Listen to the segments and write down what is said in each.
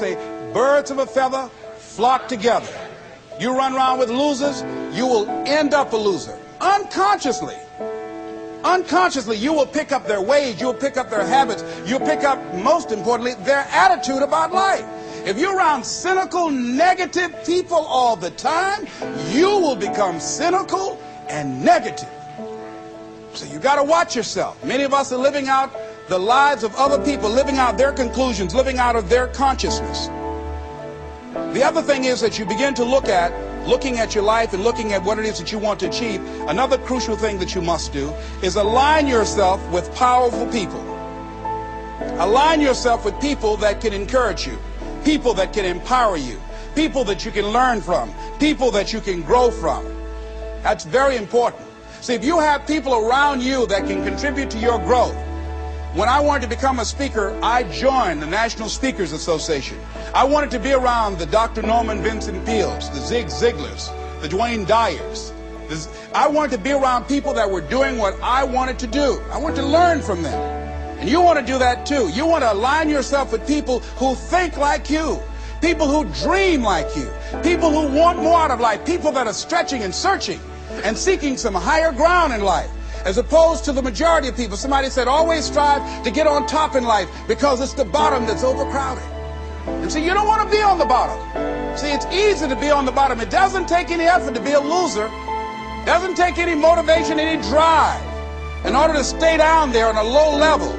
say, birds of a feather flock together. You run around with losers, you will end up a loser. Unconsciously. Unconsciously, you will pick up their ways, you will pick up their habits, you'll pick up, most importantly, their attitude about life. If you're around cynical, negative people all the time, you will become cynical and negative. So you got to watch yourself. Many of us are living out the lives of other people, living out their conclusions, living out of their consciousness. The other thing is that you begin to looking at your life and looking at what it is that you want to achieve. Another crucial thing that you must do is align yourself with powerful people. Align yourself with people that can encourage you, people that can empower you, people that you can learn from, people that you can grow from. That's very important. See, if you have people around you that can contribute to your growth. When I wanted to become a speaker, I joined the National Speakers Association. I wanted to be around the Dr. Norman Vincent Peales, the Zig Ziglars, the Dwayne Dyers. I wanted to be around people that were doing what I wanted to do. I wanted to learn from them. And you want to do that too. You want to align yourself with people who think like you, people who dream like you, people who want more out of life, people that are stretching and searching and seeking some higher ground in life. As opposed to the majority of people. Somebody said, always strive to get on top in life because it's the bottom that's overcrowded. And so you don't want to be on the bottom. See, it's easy to be on the bottom. It doesn't take any effort to be a loser. It doesn't take any motivation, any drive in order to stay down there on a low level.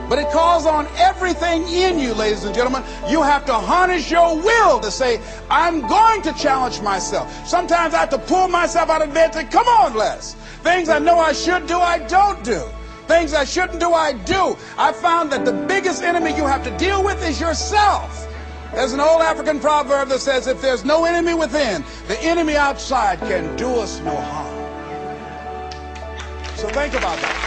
But it calls on everything in you, ladies and gentlemen. You have to harness your will to say, I'm going to challenge myself. Sometimes I have to pull myself out of bed and say, come on, Les. Things I know I should do, I don't do. Things I shouldn't do, I do. I found that the biggest enemy you have to deal with is yourself. There's an old African proverb that says, if there's no enemy within, the enemy outside can do us no harm. So think about that.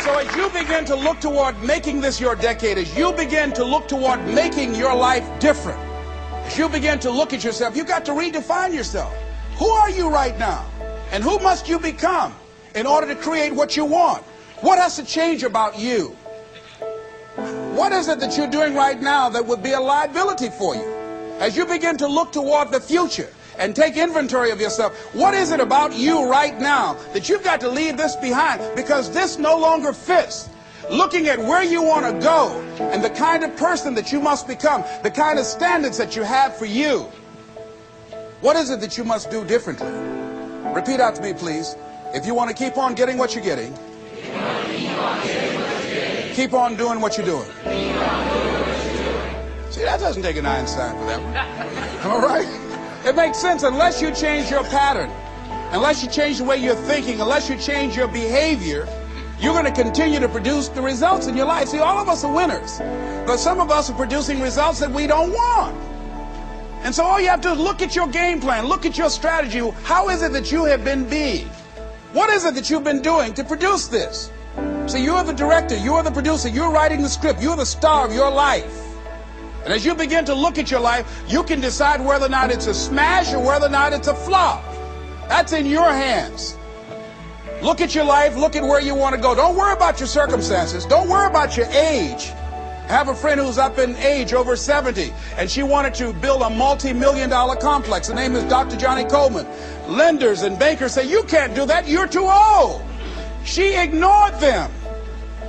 So as you begin to look toward making this your decade, as you begin to look toward making your life different, as you begin to look at yourself, you've got to redefine yourself. Who are you right now? And who must you become in order to create what you want? What has to change about you? What is it that you're doing right now that would be a liability for you? As you begin to look toward the future and take inventory of yourself, what is it about you right now that you've got to leave this behind because this no longer fits? Looking at where you want to go and the kind of person that you must become, the kind of standards that you have for you. What is it that you must do differently? Repeat out to me, please. If you want to keep on getting what you're getting, keep on doing what you're doing. See, that doesn't take an Einstein for that one. All right? It makes sense unless you change your pattern, unless you change the way you're thinking, unless you change your behavior, you're going to continue to produce the results in your life. See, all of us are winners, but some of us are producing results that we don't want. And so all you have to do is look at your game plan, look at your strategy. How is it that you have been being? What is it that you've been doing to produce this? See, you're the director, you're the producer, you're writing the script, you're the star of your life. And as you begin to look at your life, you can decide whether or not it's a smash or whether or not it's a flop. That's in your hands. Look at your life, look at where you want to go. Don't worry about your circumstances. Don't worry about your age. I have a friend who's up in age, over 70, and she wanted to build a multi-million-dollar complex. The name is Dr. Johnny Coleman. Lenders and bankers say, you can't do that, you're too old. She ignored them.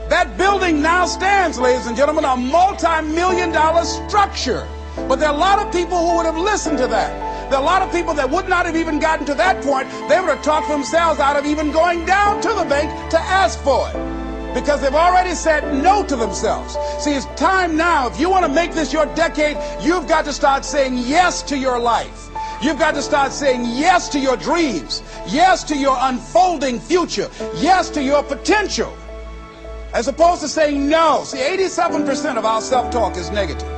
That building now stands, ladies and gentlemen, a multi-million-dollar structure. But there are a lot of people who would have listened to that. There are a lot of people that would not have even gotten to that point. They would have talked themselves out of even going down to the bank to ask for it, because they've already said no to themselves. See, it's time now. If you want to make this your decade, you've got to start saying yes to your life. You've got to start saying yes to your dreams, yes to your unfolding future, yes to your potential, as opposed to saying no. See, 87% of our self-talk is negative.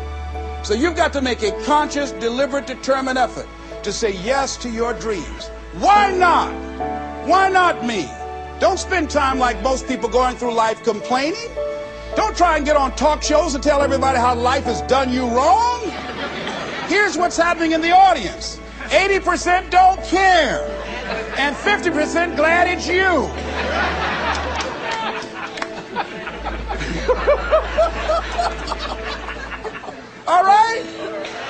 So you've got to make a conscious, deliberate, determined effort to say yes to your dreams. Why not? Why not me? Don't spend time like most people going through life complaining. Don't try and get on talk shows and tell everybody how life has done you wrong. Here's what's happening in the audience. 80% don't care, and 50% glad it's you. All right?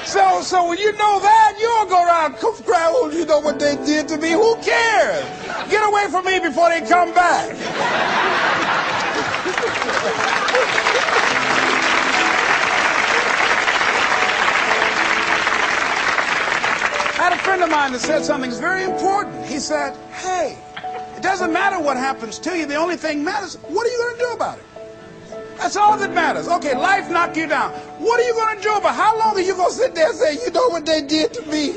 So when you know that, you don't go around crying, oh, you know what they did to me? Who cares? Get away from me before they come back. I had a friend of mine that said something that's very important. He said, hey, it doesn't matter what happens to you. The only thing matters, what are you going to do about it? That's all that matters. Okay, life knocked you down. What are you going to do about it? How long are you going to sit there and say, you know what they did to me?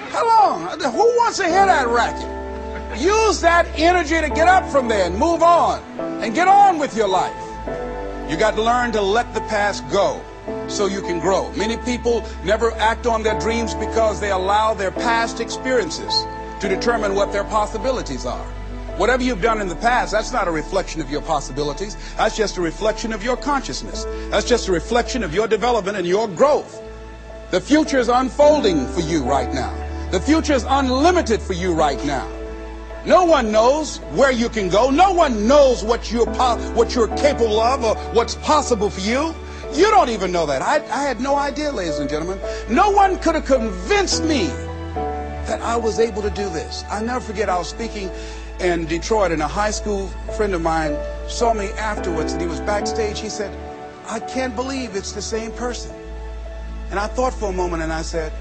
How long? Who wants to hear that racket? Use that energy to get up from there and move on and get on with your life. You got to learn to let the past go so you can grow. Many people never act on their dreams because they allow their past experiences to determine what their possibilities are. Whatever you've done in the past, that's not a reflection of your possibilities. That's just a reflection of your consciousness. That's just a reflection of your development and your growth. The future is unfolding for you right now. The future is unlimited for you right now. No one knows where you can go. No one knows what you're capable of or what's possible for you. You don't even know that. I had no idea, ladies and gentlemen. No one could have convinced me that I was able to do this. I'll never forget, I was speaking in Detroit, and a high school friend of mine saw me afterwards, and he was backstage. He said, I can't believe it's the same person. And I thought for a moment, and I said,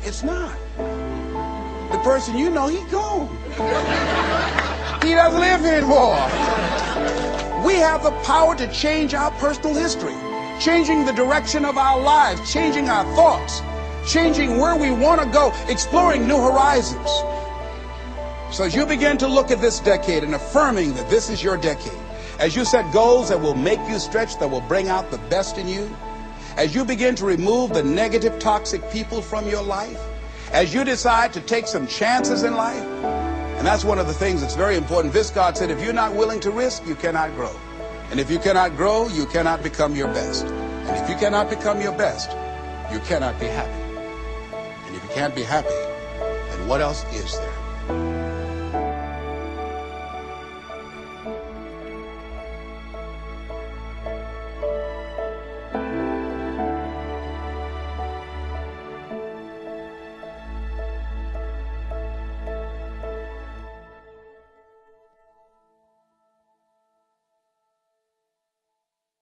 it's not. The person you know, he's gone. He doesn't live here anymore. We have the power to change our personal history, changing the direction of our lives, changing our thoughts, changing where we want to go, exploring new horizons. So as you begin to look at this decade and affirming that this is your decade, as you set goals that will make you stretch, that will bring out the best in you, as you begin to remove the negative, toxic people from your life, as you decide to take some chances in life, and that's one of the things that's very important. Viscard said, if you're not willing to risk, you cannot grow. And if you cannot grow, you cannot become your best. And if you cannot become your best, you cannot be happy. And if you can't be happy, then what else is there?